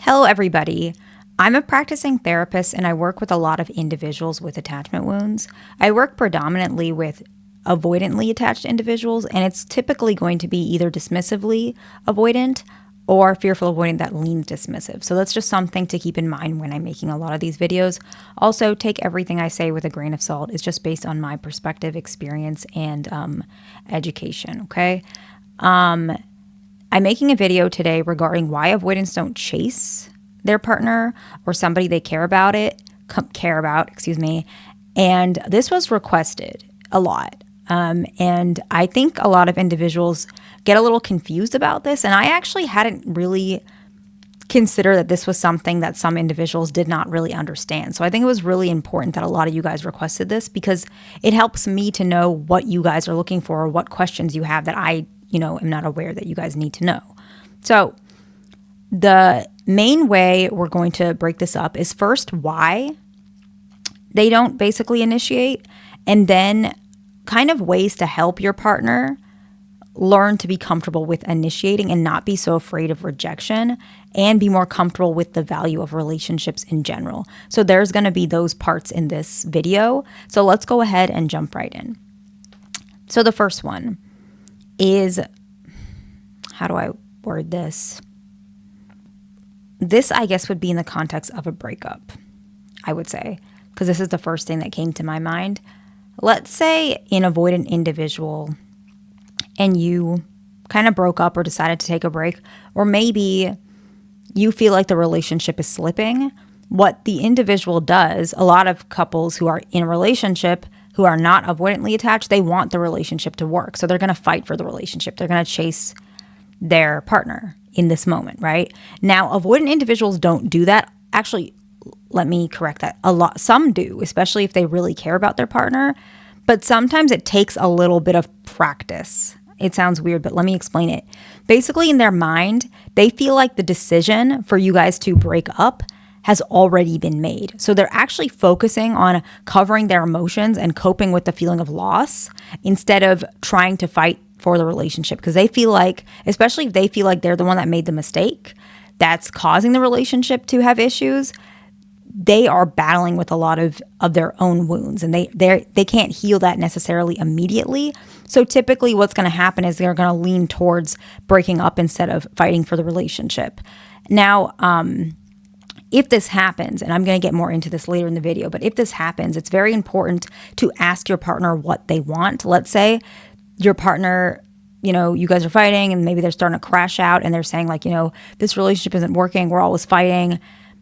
Hello, everybody. I'm a practicing therapist and I work with a lot of individuals with attachment wounds. I work predominantly with avoidantly attached individuals, and it's typically going to be either dismissively avoidant or fearful avoidant that leans dismissive. So that's just something to keep in mind when I'm making a lot of these videos. Also, take everything I say with a grain of salt. It's just based on my perspective, experience, and education, okay? I'm making a video today regarding why avoidants don't chase their partner or somebody they care about, and this was requested a lot. And I think a lot of individuals get a little confused about this, and I actually hadn't really considered that this was something that some individuals did not really understand. So I think it was really important that a lot of you guys requested this because it helps me to know what you guys are looking for or what questions you have that I am not aware that you guys need to know. So the main way we're going to break this up is first why they don't basically initiate, and then kind of ways to help your partner learn to be comfortable with initiating and not be so afraid of rejection and be more comfortable with the value of relationships in general. So there's going to be those parts in this video. So let's go ahead and jump right in. So the first one is, how do I word this? This, I guess, would be in the context of a breakup, I would say, because this is the first thing that came to my mind. Let's say an avoidant individual and you kind of broke up or decided to take a break, or maybe you feel like the relationship is slipping. What the individual does, a lot of couples who are in a relationship who are not avoidantly attached, they want the relationship to work. So they're going to fight for the relationship. They're going to chase their partner in this moment, right? Now, avoidant individuals don't do that. Actually, let me correct that. Some do, especially if they really care about their partner. But sometimes it takes a little bit of practice. It sounds weird, but let me explain it. Basically, in their mind, they feel like the decision for you guys to break up has already been made. So they're actually focusing on covering their emotions and coping with the feeling of loss instead of trying to fight for the relationship, because they feel like, especially if they feel like they're the one that made the mistake that's causing the relationship to have issues, they are battling with a lot of their own wounds, and they can't heal that necessarily immediately. So typically what's going to happen is they're going to lean towards breaking up instead of fighting for the relationship. Now, if this happens, and I'm going to get more into this later in the video, but if this happens, it's very important to ask your partner what they want. Let's say your partner, you guys are fighting and maybe they're starting to crash out and they're saying like, this relationship isn't working. We're always fighting.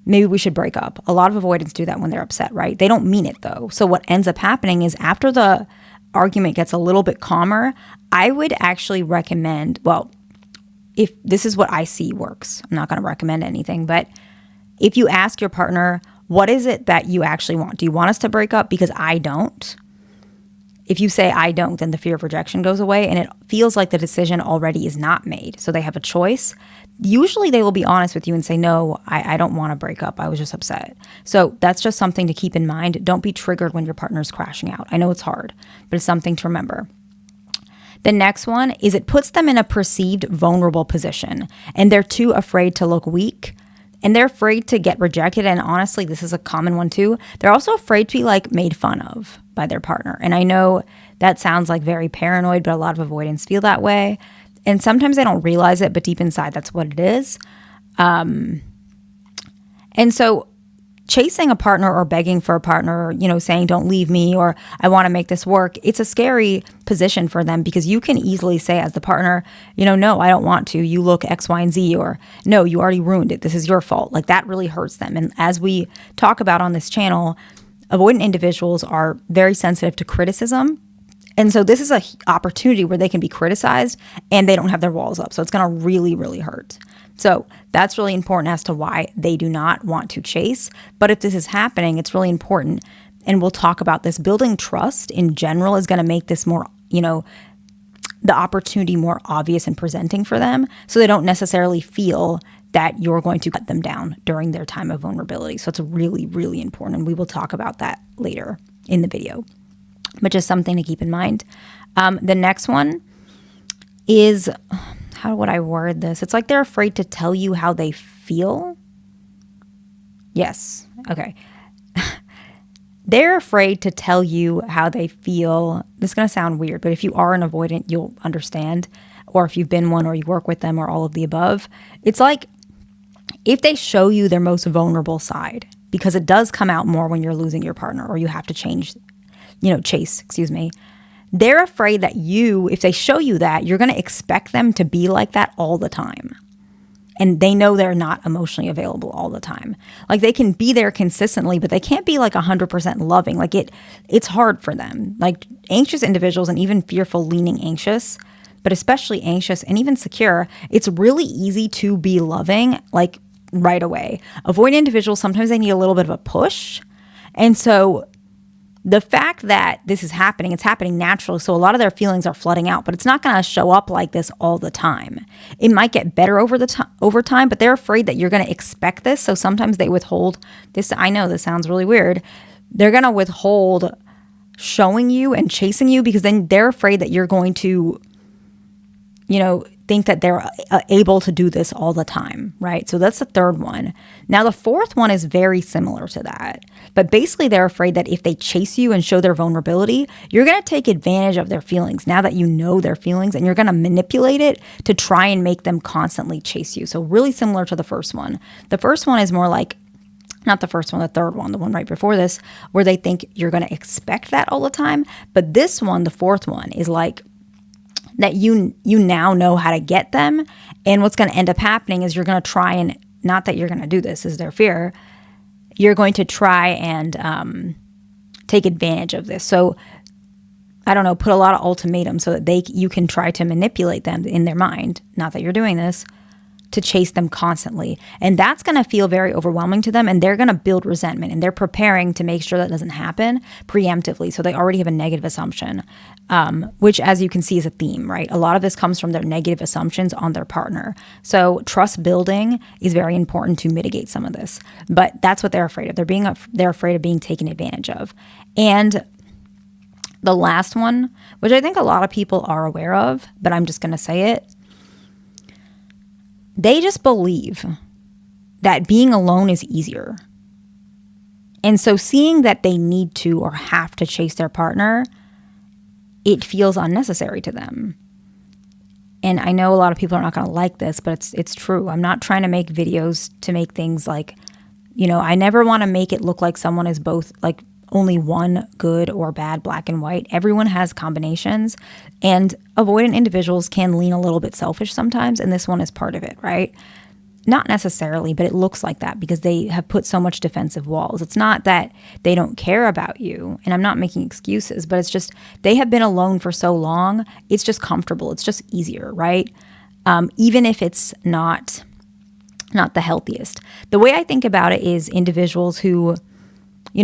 Maybe we should break up. A lot of avoidants do that when they're upset, right? They don't mean it though. So what ends up happening is after the argument gets a little bit calmer, I would actually recommend, well, if this is what I see works, I'm not going to recommend anything, but if you ask your partner, what is it that you actually want? Do you want us to break up? Because I don't. If you say I don't, then the fear of rejection goes away and it feels like the decision already is not made. So they have a choice. Usually they will be honest with you and say, no, I don't want to break up. I was just upset. So that's just something to keep in mind. Don't be triggered when your partner's crashing out. I know it's hard, but it's something to remember. The next one is it puts them in a perceived vulnerable position and they're too afraid to look weak. And they're afraid to get rejected. And honestly, this is a common one too. They're also afraid to be like made fun of by their partner. And I know that sounds like very paranoid, but a lot of avoidants feel that way. And sometimes they don't realize it, but deep inside, that's what it is. And so chasing a partner or begging for a partner, saying, don't leave me, or I want to make this work. It's a scary position for them because you can easily say as the partner, no, I don't want to. You look X, Y, and Z, or no, you already ruined it. This is your fault. Like that really hurts them. And as we talk about on this channel, avoidant individuals are very sensitive to criticism. And so this is an opportunity where they can be criticized and they don't have their walls up. So it's going to really, really hurt. So that's really important as to why they do not want to chase. But if this is happening, it's really important. And we'll talk about this. Building trust in general is going to make this more, the opportunity more obvious and presenting for them. So they don't necessarily feel that you're going to cut them down during their time of vulnerability. So it's really, really important. And we will talk about that later in the video. But just something to keep in mind. The next one is, how would I word this? It's like they're afraid to tell you how they feel. Yes. Okay. They're afraid to tell you how they feel. This is going to sound weird, but if you are an avoidant, you'll understand. Or if you've been one or you work with them or all of the above. It's like if they show you their most vulnerable side, because it does come out more when you're losing your partner or you have to chase, they're afraid that if they show you that, you're going to expect them to be like that all the time. And they know they're not emotionally available all the time. Like they can be there consistently, but they can't be like 100% loving. Like it's hard for them. Like anxious individuals and even fearful leaning anxious, but especially anxious and even secure, it's really easy to be loving like right away. Avoidant individuals, sometimes they need a little bit of a push. And so the fact that this is happening, it's happening naturally. So a lot of their feelings are flooding out, but it's not going to show up like this all the time. It might get better over time, but they're afraid that you're going to expect this. So sometimes they withhold this. I know this sounds really weird. They're going to withhold showing you and chasing you because then they're afraid that you're going to, think that they're able to do this all the time, right? So that's the third one. Now, the fourth one is very similar to that. But basically, they're afraid that if they chase you and show their vulnerability, you're going to take advantage of their feelings now that you know their feelings, and you're going to manipulate it to try and make them constantly chase you. So really similar to the first one. The first one is more like, not the first one, the third one, the one right before this, where they think you're going to expect that all the time. But this one, the fourth one, is like, that you now know how to get them. And what's going to end up happening is you're going to try and, not that you're going to do this, is their fear, you're going to try and take advantage of this. So, I don't know, put a lot of ultimatums so that you can try to manipulate them in their mind, not that you're doing this, to chase them constantly. And that's going to feel very overwhelming to them, and they're going to build resentment, and they're preparing to make sure that doesn't happen preemptively. So they already have a negative assumption, which, as you can see, is a theme, right? A lot of this comes from their negative assumptions on their partner. So trust building is very important to mitigate some of this, but that's what they're afraid of. They're afraid of being taken advantage of. And the last one, which I think a lot of people are aware of, but I'm just going to say it, they just believe that being alone is easier. And so seeing that they need to or have to chase their partner, it feels unnecessary to them. And I know a lot of people are not going to like this, but it's true. I'm not trying to make videos to make things like, I never want to make it look like someone is both like only one good or bad, black and white. Everyone has combinations, and avoidant individuals can lean a little bit selfish sometimes, and this one is part of it, right? Not necessarily, but it looks like that because they have put so much defensive walls. It's not that they don't care about you, and I'm not making excuses, but it's just they have been alone for so long, it's just comfortable. It's just easier, right? Even if it's not the healthiest. The way I think about it is individuals who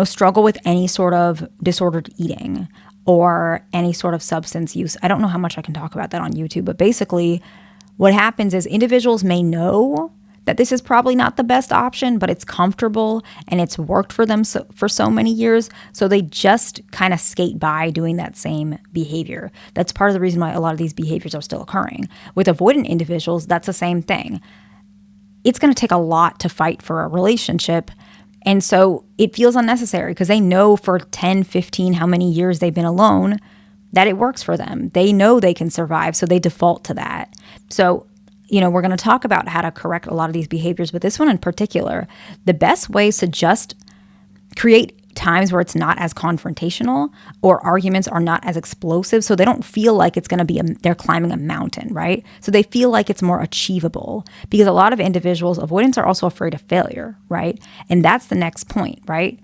struggle with any sort of disordered eating or any sort of substance use. I don't know how much I can talk about that on YouTube, but basically what happens is individuals may know that this is probably not the best option, but it's comfortable and it's worked for them for so many years. So they just kind of skate by doing that same behavior. That's part of the reason why a lot of these behaviors are still occurring. With avoidant individuals, that's the same thing. It's going to take a lot to fight for a relationship. And so it feels unnecessary because they know for 10, 15, how many years they've been alone, that it works for them. They know they can survive, so they default to that. So, we're going to talk about how to correct a lot of these behaviors, but this one in particular, the best way is to just create times where it's not as confrontational or arguments are not as explosive, so they don't feel like it's going to be they're climbing a mountain, right? So they feel like it's more achievable, because a lot of individuals, avoidants, are also afraid of failure, right? And that's the next point, right?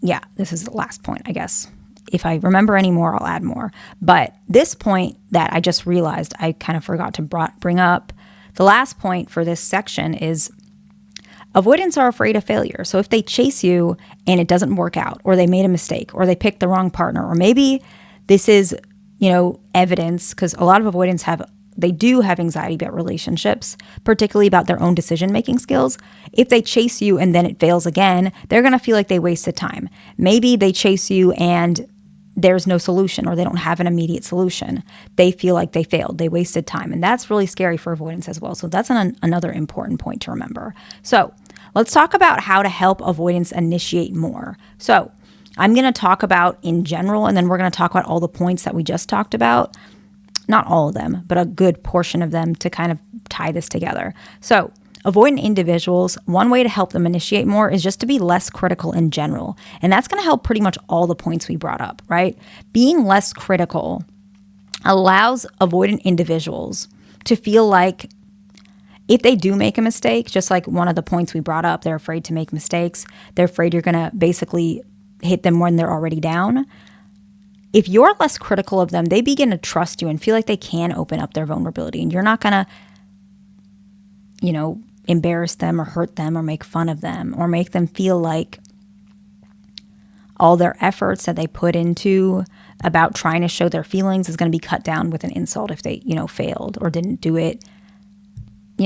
Yeah, this is the last point, I guess. If I remember any more, I'll add more. But this point that I just realized I kind of forgot to bring up, the last point for this section is avoidants are afraid of failure. So if they chase you and it doesn't work out, or they made a mistake, or they picked the wrong partner, or maybe this is, evidence, because a lot of avoidants they do have anxiety about relationships, particularly about their own decision-making skills. If they chase you and then it fails again, they're going to feel like they wasted time. Maybe they chase you and there's no solution or they don't have an immediate solution. They feel like they failed. They wasted time. And that's really scary for avoidance as well. So that's another important point to remember. So let's talk about how to help avoidance initiate more. So I'm going to talk about in general, and then we're going to talk about all the points that we just talked about. Not all of them, but a good portion of them to kind of tie this together. So avoidant individuals, one way to help them initiate more is just to be less critical in general. And that's going to help pretty much all the points we brought up, right? Being less critical allows avoidant individuals to feel like if they do make a mistake, just like one of the points we brought up, they're afraid to make mistakes. They're afraid you're going to basically hit them when they're already down. If you're less critical of them, they begin to trust you and feel like they can open up their vulnerability, and you're not going to, embarrass them or hurt them or make fun of them or make them feel like all their efforts that they put into about trying to show their feelings is going to be cut down with an insult if they, failed or didn't do it,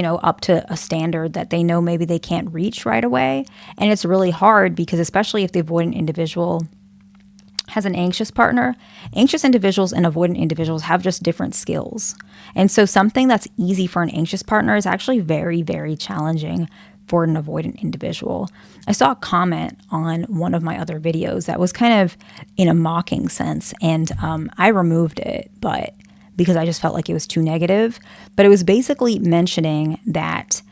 up to a standard that they know maybe they can't reach right away. And it's really hard because especially if the avoidant individual has an anxious partner, anxious individuals and avoidant individuals have just different skills. And so something that's easy for an anxious partner is actually very, very challenging for an avoidant individual. I saw a comment on one of my other videos that was kind of in a mocking sense, and I removed it, but because I just felt like it was too negative. But it was basically mentioning that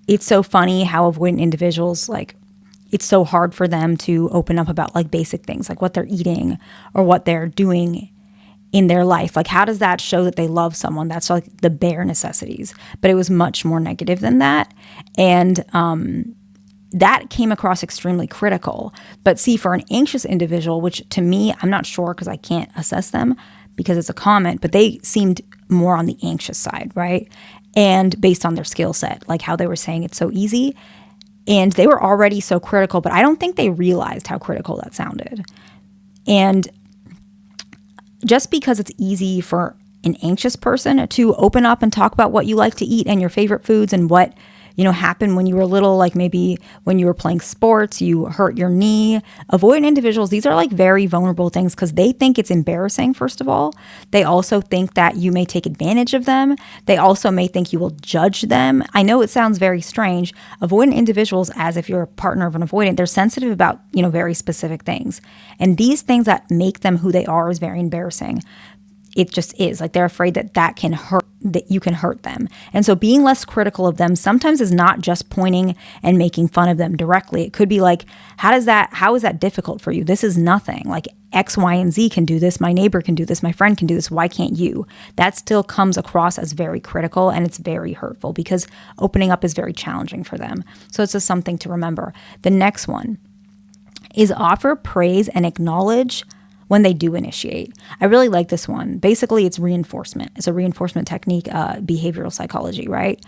it's so funny how avoidant individuals, it's so hard for them to open up about basic things like what they're eating or what they're doing in their life. How does that show that they love someone? That's the bare necessities. But it was much more negative than that. And that came across extremely critical. But see, for an anxious individual, which to me, I'm not sure because I can't assess them because it's a comment, but they seemed more on the anxious side, right? And based on their skill set, how they were saying it's so easy. And they were already so critical, but I don't think they realized how critical that sounded. And just because it's easy for an anxious person to open up and talk about what you like to eat and your favorite foods and what, happened when you were little, maybe when you were playing sports, you hurt your knee. Avoidant individuals, these are very vulnerable things because they think it's embarrassing, first of all. They also think that you may take advantage of them. They also may think you will judge them. I know it sounds very strange. Avoidant individuals, as if you're a partner of an avoidant, they're sensitive about, very specific things. And these things that make them who they are is very embarrassing. It just is. They're afraid that can hurt, that you can hurt them. And so being less critical of them sometimes is not just pointing and making fun of them directly. It could be how is that difficult for you? This is nothing. X, Y, and Z can do this. My neighbor can do this. My friend can do this. Why can't you? That still comes across as very critical, and it's very hurtful because opening up is very challenging for them. So it's just something to remember. The next one is offer praise and acknowledge when they do initiate. I really like this one. Basically, it's reinforcement. It's a reinforcement technique, behavioral psychology, right?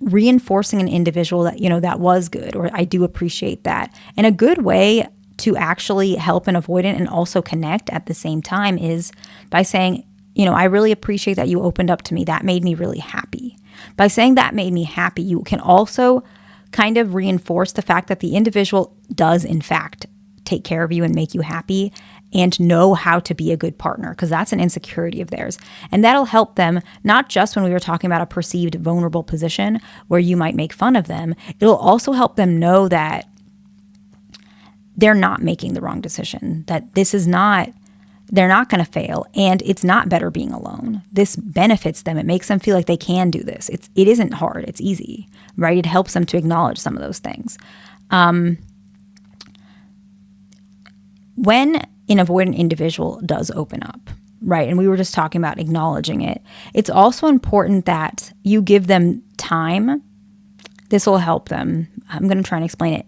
Reinforcing an individual that, that was good, or I do appreciate that. And a good way to actually help an avoidant and also connect at the same time is by saying, I really appreciate that you opened up to me. That made me really happy. By saying that made me happy, you can also kind of reinforce the fact that the individual does, in fact, take care of you and make you happy and know how to be a good partner, because that's an insecurity of theirs. And that'll help them, not just when we were talking about a perceived vulnerable position where you might make fun of them, it'll also help them know that they're not making the wrong decision, that they're not going to fail, and it's not better being alone. This benefits them. It makes them feel like they can do this. It isn't hard. It's easy, right? It helps them to acknowledge some of those things. When an avoidant individual does open up, right, and we were just talking about acknowledging it, it's also important that you give them time. This will help them. I'm going to try and explain it.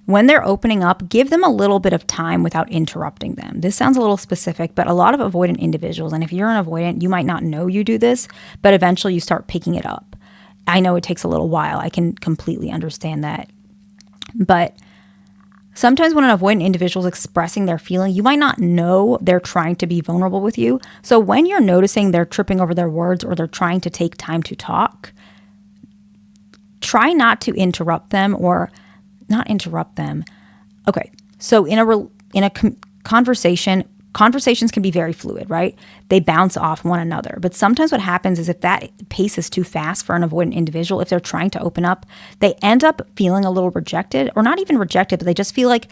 When they're opening up, give them a little bit of time without interrupting them. This sounds a little specific, but a lot of avoidant individuals, and if you're an avoidant, you might not know you do this, but eventually you start picking it up. I know it takes a little while. I can completely understand that. But sometimes when an avoidant individual is expressing their feeling, you might not know they're trying to be vulnerable with you. So when you're noticing they're tripping over their words or they're trying to take time to talk, try not to interrupt them or not interrupt them. Okay, so in in a conversations can be very fluid, right? They bounce off one another. But sometimes what happens is if that pace is too fast for an avoidant individual, if they're trying to open up, they end up feeling a little rejected, or not even rejected, but they just feel like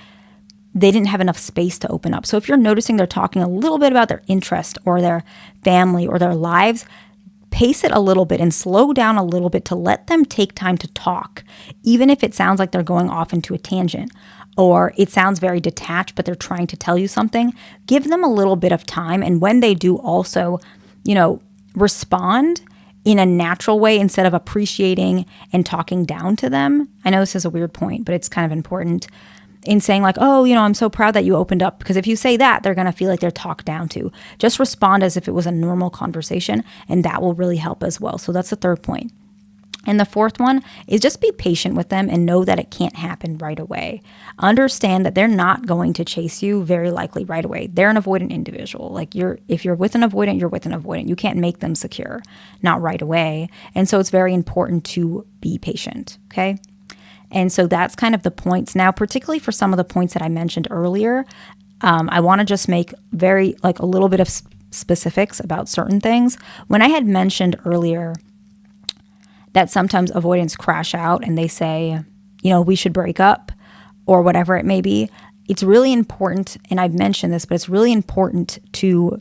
they didn't have enough space to open up. So if you're noticing they're talking a little bit about their interest or their family or their lives, pace it a little bit and slow down a little bit to let them take time to talk, even if it sounds like they're going off into a tangent or it sounds very detached, but they're trying to tell you something. Give them a little bit of time. And when they do, also, respond in a natural way instead of appreciating and talking down to them. I know this is a weird point, but it's kind of important in saying like, oh, I'm so proud that you opened up. Because if you say that, they're going to feel like they're talked down to. Just respond as if it was a normal conversation, and that will really help as well. So that's the third point. And the fourth one is just be patient with them and know that it can't happen right away. Understand that they're not going to chase you very likely right away. They're an avoidant individual. Like if you're with an avoidant, you're with an avoidant. You can't make them secure, not right away. And so it's very important to be patient, okay? And so that's kind of the points. Now, particularly for some of the points that I mentioned earlier, I want to just make a little bit of specifics about certain things. When I had mentioned earlier that sometimes avoidants crash out and they say, we should break up or whatever it may be, it's really important, and I've mentioned this, but it's really important to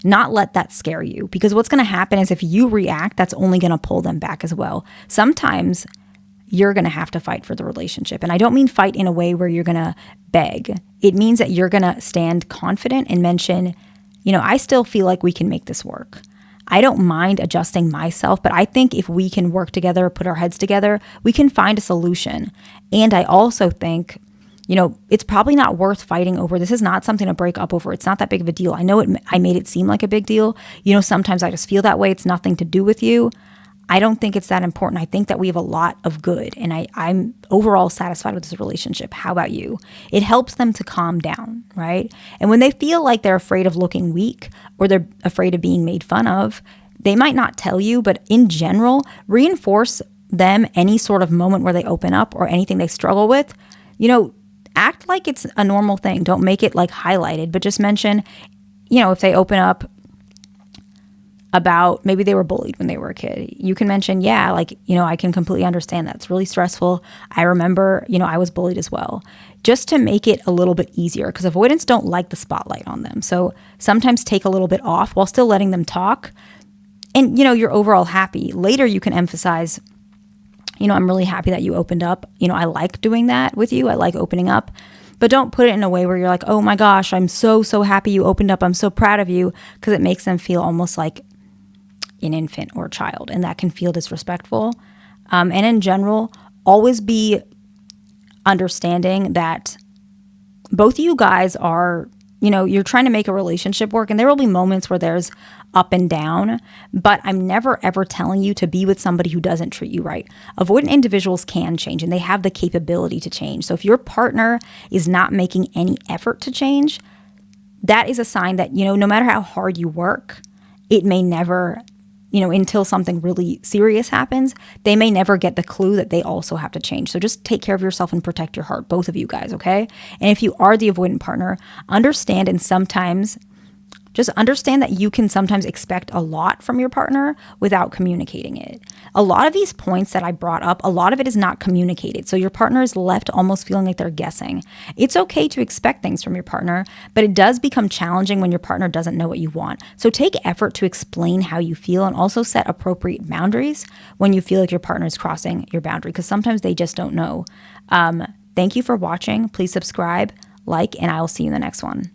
not let that scare you, because what's going to happen is if you react, that's only going to pull them back as well. Sometimes you're going to have to fight for the relationship. And I don't mean fight in a way where you're going to beg. It means that you're going to stand confident and mention, I still feel like we can make this work. I don't mind adjusting myself, but I think if we can work together, put our heads together, we can find a solution. And I also think, it's probably not worth fighting over. This is not something to break up over. It's not that big of a deal. I know I made it seem like a big deal. Sometimes I just feel that way. It's nothing to do with you. I don't think it's that important. I think that we have a lot of good, and I'm overall satisfied with this relationship. How about you? It helps them to calm down, right? And when they feel like they're afraid of looking weak or they're afraid of being made fun of, they might not tell you, but in general, reinforce them any sort of moment where they open up or anything they struggle with. Act like it's a normal thing. Don't make it like highlighted, but just mention, if they open up about maybe they were bullied when they were a kid, you can mention, I can completely understand that. It's really stressful. I remember, I was bullied as well, just to make it a little bit easier, because avoidants don't like the spotlight on them. So sometimes take a little bit off while still letting them talk. And, you're overall happy. Later, you can emphasize, I'm really happy that you opened up. I like doing that with you. I like opening up. But don't put it in a way where you're like, oh my gosh, I'm so happy you opened up. I'm so proud of you, because it makes them feel almost like an infant or a child, and that can feel disrespectful. And in general, always be understanding that both of you guys are, you're trying to make a relationship work, and there will be moments where there's up and down, but I'm never ever telling you to be with somebody who doesn't treat you right. Avoidant individuals can change, and they have the capability to change. So if your partner is not making any effort to change, that is a sign that, no matter how hard you work, it may never, until something really serious happens, they may never get the clue that they also have to change. So just take care of yourself and protect your heart, both of you guys, okay? And if you are the avoidant partner, understand just understand that you can sometimes expect a lot from your partner without communicating it. A lot of these points that I brought up, a lot of it is not communicated. So your partner is left almost feeling like they're guessing. It's okay to expect things from your partner, but it does become challenging when your partner doesn't know what you want. So take effort to explain how you feel, and also set appropriate boundaries when you feel like your partner is crossing your boundary, because sometimes they just don't know. Thank you for watching. Please subscribe, like, and I will see you in the next one.